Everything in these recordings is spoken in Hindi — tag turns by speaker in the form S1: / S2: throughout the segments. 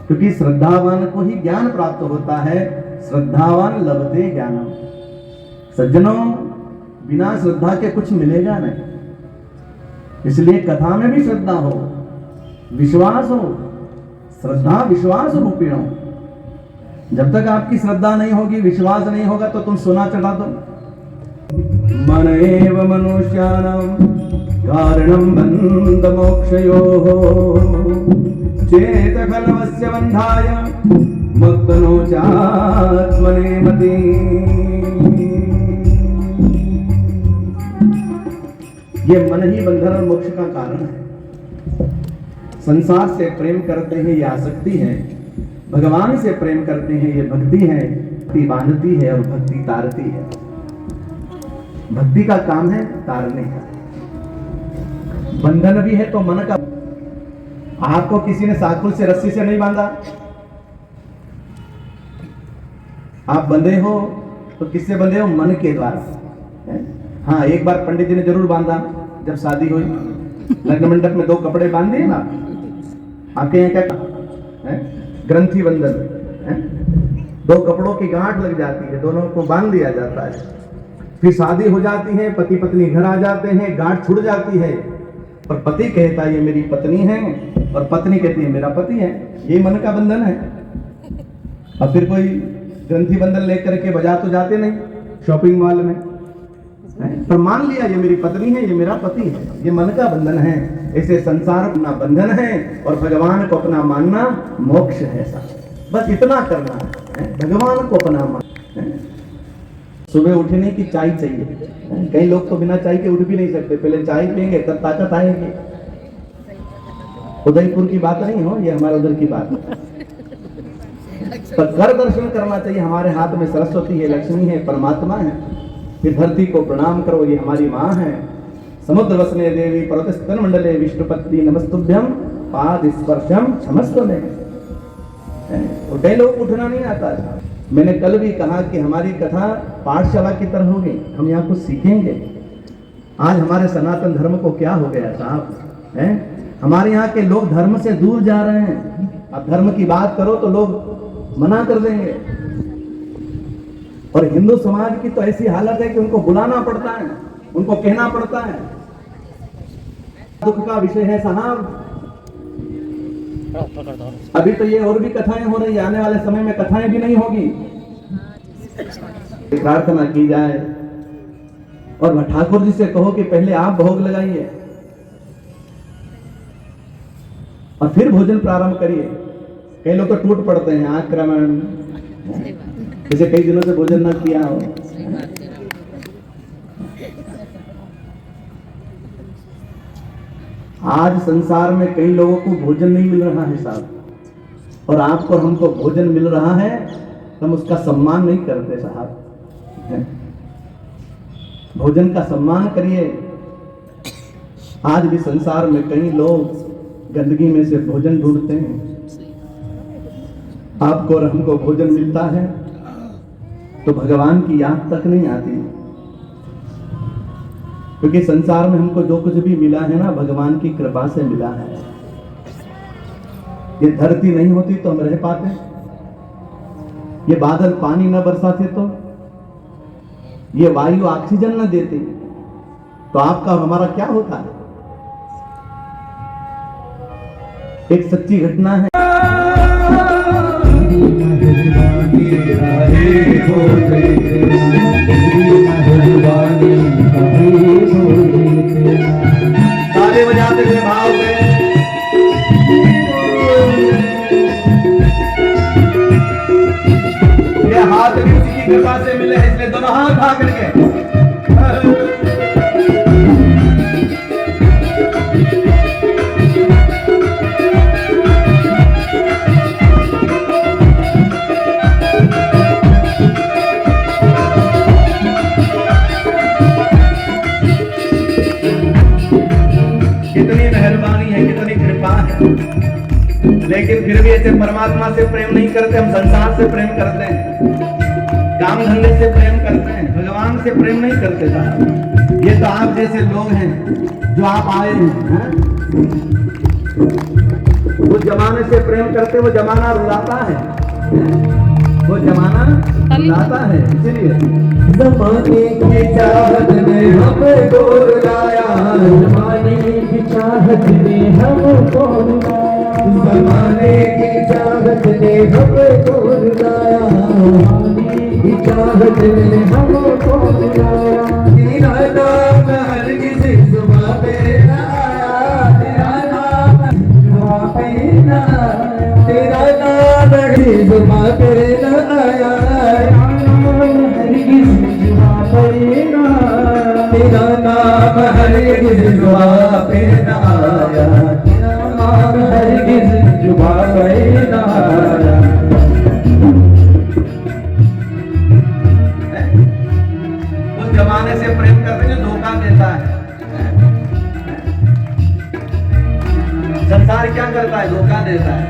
S1: क्योंकि श्रद्धावान को ही ज्ञान प्राप्त होता है। श्रद्धावान लभते ज्ञानम। सज्जनों, बिना श्रद्धा के कुछ मिलेगा नहीं। इसलिए कथा में भी श्रद्धा हो, विश्वास हो। श्रद्धा विश्वास रूपिण हो। जब तक आपकी श्रद्धा नहीं होगी, विश्वास नहीं होगा, तो तुम सोना चढ़ा दो। मन एव मनुष्याणां कारणं बन्ध मोक्षयोः चेत खलवस्य बन्धाय मग्नो चात्मने मति। ये मन ही बंधन और मोक्ष का कारण है। संसार से प्रेम करते हैं, ये आसक्ति है। भगवान से प्रेम करते हैं, ये भक्ति है। भक्ति बांधती है और भक्ति तारती है। भक्ति का काम है तारने का। बंधन भी है तो मन का। आपको किसी ने साकुल से रस्सी से नहीं बांधा, आप बंधे हो तो किससे बंधे हो? मन के द्वारा। हाँ, एक बार पंडित जी ने जरूर बांधा जब शादी हुई। लग्न मंडप में 2 कपड़े बांध दिए ना, आपके यहाँ क्या है? ग्रंथि बंधन है। 2 कपड़ों की गांठ लग जाती है, दोनों को बांध दिया जाता है। फिर शादी हो जाती है, पति पत्नी घर आ जाते हैं, गांठ छूट जाती है। और पति कहता है ये मेरी पत्नी है, और पत्नी कहती है मेरा पति है। ये मन का बंधन है। और फिर कोई ग्रंथि बंधन लेकर के बाजार तो जाते नहीं, शॉपिंग मॉल में, पर मान लिया ये मेरी पत्नी है, ये मेरा पति है। ये मन का बंधन है। ऐसे संसार अपना बंधन है और भगवान को अपना मानना मोक्ष है। बस इतना करना है, भगवान को अपना मानना। सुबह उठने की चाय चाहिए। कई लोग तो बिना चाय के उठ भी नहीं सकते, पहले चाय पियेंगे तब ताकत आएगी। उदयपुर की बात नहीं हो, ये हमारे उधर की बात है। पर कर दर्शन करना चाहिए। हमारे हाथ में सरस्वती है, लक्ष्मी है, परमात्मा है। फिर धरती को प्रणाम करो, ये हमारी माँ है। समुद्र वसने देवी पर्वत स्तन मंडले विष्णुपत्नी नमस्तुभ्यम पाद स्पर्शम क्षमस्व में। और कई लोग उठना नहीं आता। मैंने कल भी कहा कि हमारी कथा पाठशाला की तरह होगी। हम यहाँ कुछ सीखेंगे। आज हमारे सनातन धर्म को क्या हो गया साहब, है? हमारे यहाँ के लोग धर्म से दूर जा रहे हैं। अब धर्म की बात करो तो लोग मना कर देंगे। और हिंदू समाज की तो ऐसी हालत है कि उनको बुलाना पड़ता है, उनको कहना पड़ता है। दुख का विषय है साहब। अभी तो ये और भी कथाएं हो रही है, आने वाले समय में कथाएं भी नहीं होगी। प्रार्थना की जाए और ठाकुर जी से कहो कि पहले आप भोग लगाइए और फिर भोजन प्रारंभ करिए। कई लोग तो टूट पड़ते हैं, आक्रमण, जैसे कई दिनों से भोजन ना किया हो। आज संसार में कई लोगों को भोजन नहीं मिल रहा है साहब, और आपको हमको भोजन मिल रहा है, हम उसका सम्मान नहीं करते साहब। भोजन का सम्मान करिए। आज भी संसार में कई लोग गंदगी में से भोजन ढूंढते हैं। आपको और हमको भोजन मिलता है तो भगवान की याद तक नहीं आती, क्योंकि संसार में हमको जो कुछ भी मिला है ना, भगवान की कृपा से मिला है। ये धरती नहीं होती तो हम रह पाते, ये बादल पानी न बरसाते तो, ये वायु ऑक्सीजन न देती तो आपका हमारा क्या होता है। एक सच्ची घटना है। ताले बजाते हुए भाव में ये हाथ भी उसी की कृपा से मिले हैं, इसलिए दोनों हाथ उठा करके लेकिन फिर भी ऐसे परमात्मा से प्रेम नहीं करते, हम संसार से प्रेम करते हैं, काम धंधे से प्रेम करते हैं, भगवान से प्रेम नहीं करते साहब। ये तो आप जैसे लोग हैं जो आप आए हैं, वो जमाने से प्रेम करते वो जमाना रुलाता है, वो जमाना रुलाता है। इसलिए
S2: जमाने की चाहत ने हमको रुलाया, जमाने की चाहत ने हमको रुलाया, जमाने की चाहत ने हमको रुलाया, जमाने की चाहत ने हमको रुलाया। तेरा नाम हरगिज़ ज़ुबां पे न आया, तेरा नाम ज़ुबां पे न आया, तेरा नाम हरगिज़ ज़ुबां पे न आया, तेरा नाम हरगिज़ ज़ुबां पे न आया, तेरा नाम हरगिज़ ज़ुबां पे न आया।
S1: वो जमाने से प्रेम करते जो धोखा देता है। संसार क्या करता है? धोखा देता है।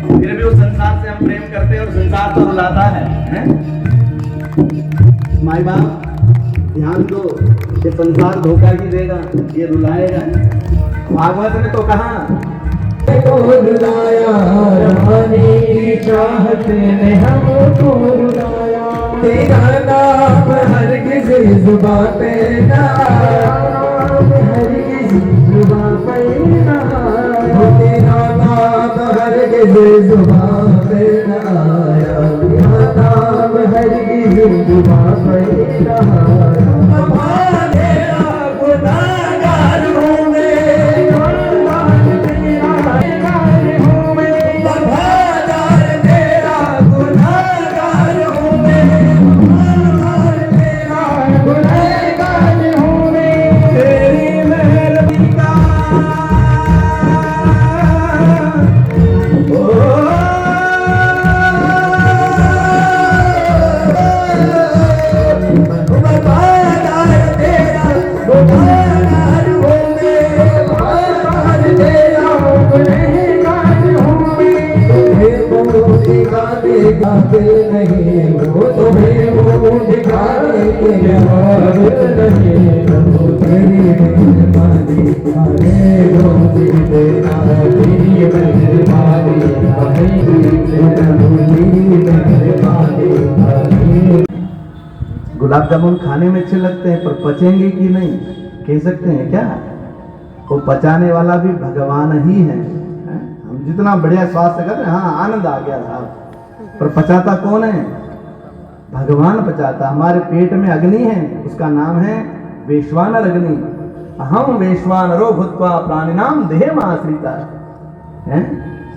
S1: फिर भी उस संसार से हम प्रेम करते हैं और संसार तो रुलाता है? माई बाप ध्यान दो, ये संसार धोखा ही देगा, ये रुलाएगा। भागवत ने तो कहा
S2: को रुलाया, जमाने की चाहत ने हमको रुलाया, तेरा नाम हरगिज़ ज़ुबां पे न आया, हरगिज़ ज़ुबां पे न आया, तेरा नाम हरगिज़ ज़ुबां पे न आया, तेरा नाम हरगिज़ ज़ुबां पे न आया। मेरा गुनाहगार हूँ मैं, वफ़ादार तेरा गुनाहगार हूँ मैं, तेरा गुनाहगार हूँ मैं, तेरी मेहरबानी का वफ़ादार तेरा गुनाहगार हूँ मैं, वफ़ादार तेरा गुनाहगार हूँ मैं, तुम्हें मुँह दिखाने का दिल नहीं, वो तुम्हें मुँह दिखाने के काबिल नहीं, वो तेरी मेहरबानी आगे रोज़ी देना, तेरी मेहरबानी आगे तेरा तेरी मेहरबानी आगे।
S1: गुलाब जामुन खाने में अच्छे लगते हैं पर पचेंगे कि नहीं कह सकते हैं क्या? वो पचाने वाला भी भगवान ही है। हम जितना बढ़िया स्वाद से करते हैं, हाँ आनंद आ गया साहब, पर पचाता कौन है? भगवान पचाता। हमारे पेट में अग्नि है, उसका नाम है वैश्वानर अग्नि। अहम वैश्वानरो भूत्वा प्राणिनाम देहमाश्रिता। हैं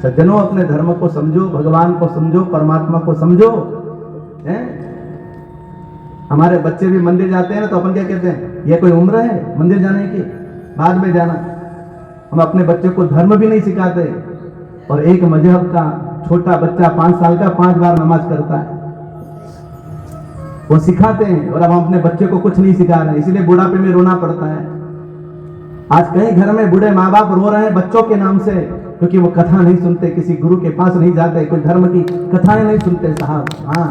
S1: सज्जनों, अपने धर्म को समझो, भगवान को समझो, परमात्मा को समझो। हैं हमारे बच्चे भी मंदिर जाते हैं ना, तो अपन क्या कहते हैं? ये कोई उम्र है मंदिर जाने की? बाद में जाना। हम अपने बच्चों को धर्म भी नहीं सिखाते, और एक मजहब का छोटा बच्चा 5 साल का 5 बार नमाज करता है, वो सिखाते हैं, और अब हम अपने बच्चे को कुछ नहीं सिखा रहे, इसलिए बुढ़ापे में रोना पड़ता है। आज कई घर में बूढ़े माँ बाप रो रहे हैं बच्चों के नाम से, क्योंकि वो कथा नहीं सुनते, किसी गुरु के पास नहीं जाते, कोई धर्म की कथाएं नहीं सुनते साहब। हाँ,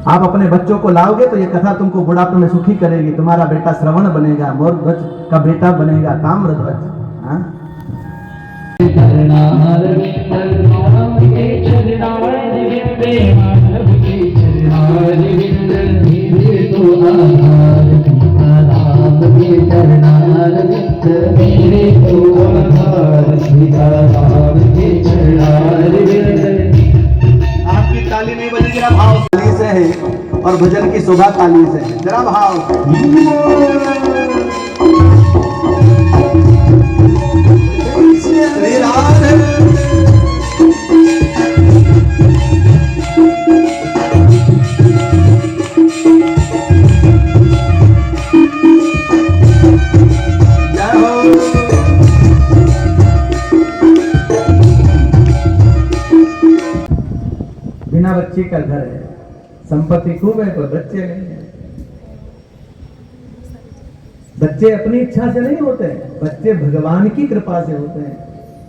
S1: आप अपने बच्चों को लाओगे तो ये कथा तुमको बुढ़ापे में सुखी करेगी। तुम्हारा बेटा श्रवण बनेगा, मोरध्वज का बेटा बनेगा, ताम्रध्वज। हाँ आपकी ताली नहीं बजेगी, जरा भाव ताली से है, और भजन की शोभा ताली से है। जरा भाव। श्री राधे। बिना बच्चे का घर है, संपत्ति खूब है पर बच्चे नहीं है। बच्चे अपनी इच्छा से नहीं होते, बच्चे भगवान की कृपा से होते हैं।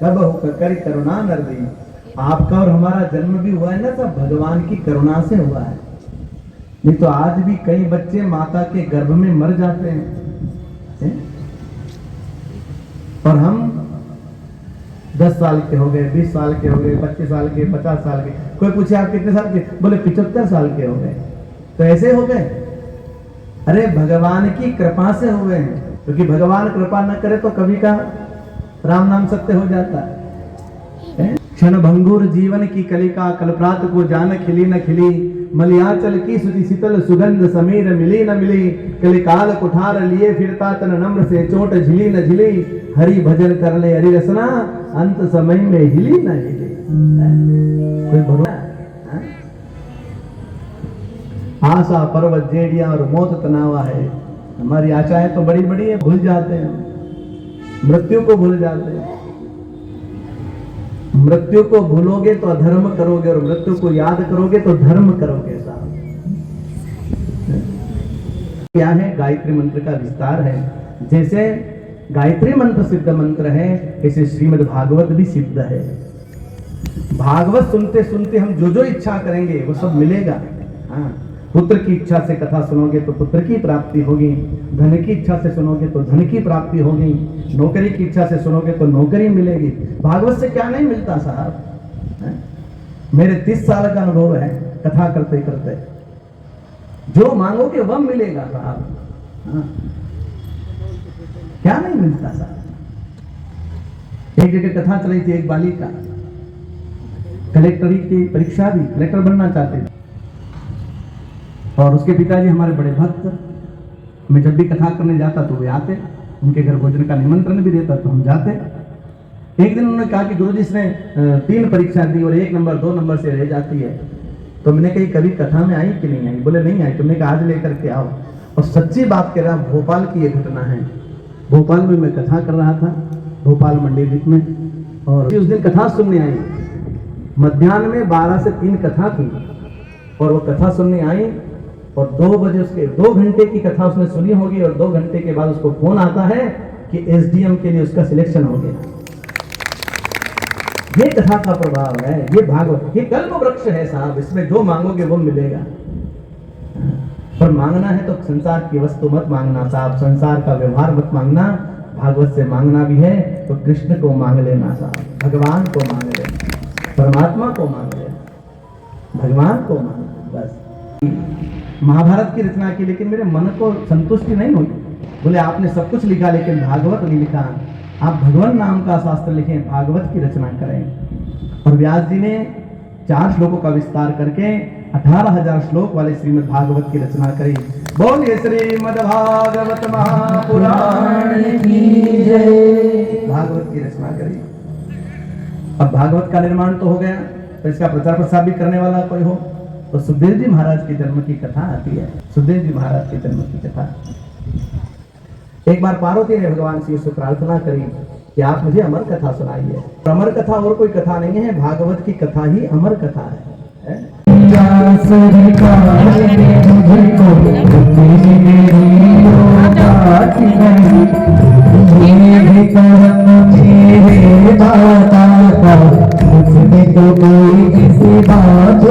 S1: कब होकर कर करुणा नरदी। आपका और हमारा जन्म भी हुआ है ना, सब भगवान की करुणा से हुआ है। नहीं तो आज भी कई बच्चे माता के गर्भ में मर जाते हैं। और हम 10 साल के हो गए, 20 साल के हो गए, 25 साल के, 50 साल के। कोई पूछे आप कितने साल के, बोले 75 साल के हो गए। तो ऐसे हो गए? अरे भगवान की कृपा से हुए हैं, क्योंकि भगवान कृपा न करे तो कभी का राम नाम सत्य हो जाता है। क्षण भंगुर जीवन की कलिका, कल्परात को जान खिली न खिली, मलियाचल की सुधि शीतल सुगंध समीर मिली न मिली, कलिकाल कुठार लिए फिरता तन नम्र से चोट झिली न झिली, हरि भजन कर ले हरि रसना, अंत समय में हिली न हिली। कोई भरोसा? आशा पर्वत जेड़िया और मौत तनावा है। हमारी आशाएं तो बड़ी बड़ी है, भूल जाते हैं, मृत्यु को भूल जाते हैं। मृत्यु को भूलोगे तो अधर्म करोगे, और मृत्यु को याद करोगे तो धर्म करोगे। साहब क्या है? गायत्री मंत्र का विस्तार है। जैसे गायत्री मंत्र सिद्ध मंत्र है, ऐसे श्रीमद् भागवत भी सिद्ध है। भागवत सुनते सुनते हम जो जो इच्छा करेंगे वो सब मिलेगा। हाँ, पुत्र की इच्छा से कथा सुनोगे तो पुत्र की प्राप्ति होगी, धन की इच्छा से सुनोगे तो धन की प्राप्ति होगी, नौकरी की इच्छा से सुनोगे तो नौकरी मिलेगी। भागवत से क्या नहीं मिलता साहब? मेरे 30 साल का अनुभव है कथा करते करते, जो मांगोगे वह मिलेगा साहब। हाँ, क्या नहीं मिलता साहब? एक जगह कथा चली थी, एक बालिका कलेक्टरी की परीक्षा दी, कलेक्टर बनना चाहते थे, और उसके पिताजी हमारे बड़े भक्त। मैं जब भी कथा करने जाता तो वे आते, उनके घर भोजन का निमंत्रण भी देता तो हम जाते। एक दिन उन्होंने कहा कि गुरुजी इसने 3 परीक्षा दी और 1 नंबर 2 नंबर से रह जाती है। तो मैंने कही कभी कथा में आई कि नहीं आई? बोले नहीं आई। तुमने कहा आज लेकर के आओ। और सच्ची बात कह रहा, भोपाल की ये घटना है। भोपाल में मैं कथा कर रहा था, भोपाल मंडी द्वीप में, और उस दिन कथा सुनने आई। मध्याह्न में 12 से 3 कथा थी, और वो कथा सुनने आई, और 2 बजे उसके 2 घंटे की कथा उसने सुनी होगी, और 2 घंटे के बाद उसको फोन आता है कि एसडीएम के लिए उसका सिलेक्शन हो गया। ये कथा का प्रभाव है, ये भागवत, ये कल्प वृक्ष है साहब। इसमें जो मांगोगे वो मिलेगा। पर मांगना है तो संसार की वस्तु मत मांगना साहब, संसार का व्यवहार मत मांगना। भागवत से मांगना भी है तो कृष्ण को मांग लेना साहब, भगवान को मांग लेना, परमात्मा को मांग लेना, भगवान को मांग। बस महाभारत की रचना की, लेकिन मेरे मन को संतुष्टि नहीं हुई। बोले आपने सब कुछ लिखा लेकिन भागवत नहीं लिखा। आप भगवान नाम का शास्त्र लिखें, भागवत की रचना करें। और व्यास जी ने 4 श्लोकों का विस्तार करके 18,000 श्लोक वाले श्रीमद् भागवत की रचना करी। बोलिए श्रीमद् भागवत महापुराण की जय। भागवत की रचना करी। अब भागवत का निर्माण तो हो गया, तो इसका प्रचार प्रसार भी करने वाला कोई हो। तो सुखदेव जी महाराज के जन्म की कथा आती है। सुखदेव जी महाराज के जन्म की कथा। एक बार पार्वती ने भगवान शिव से प्रार्थना करी कि आप मुझे अमर कथा सुनाइए। अमर कथा और कोई कथा नहीं है, भागवत की कथा ही अमर कथा है। तो कोई किसी बात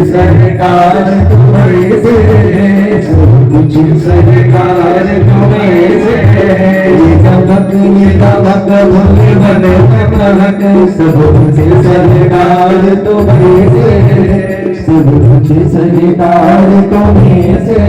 S1: सरकार तुम्हें से, कुछ सरकार तुम्हें से, चमक ये चमक भोले बने चमक, सब कुछ सरकार तुम्हें से, सब कुछ सरकार तुम्हें से।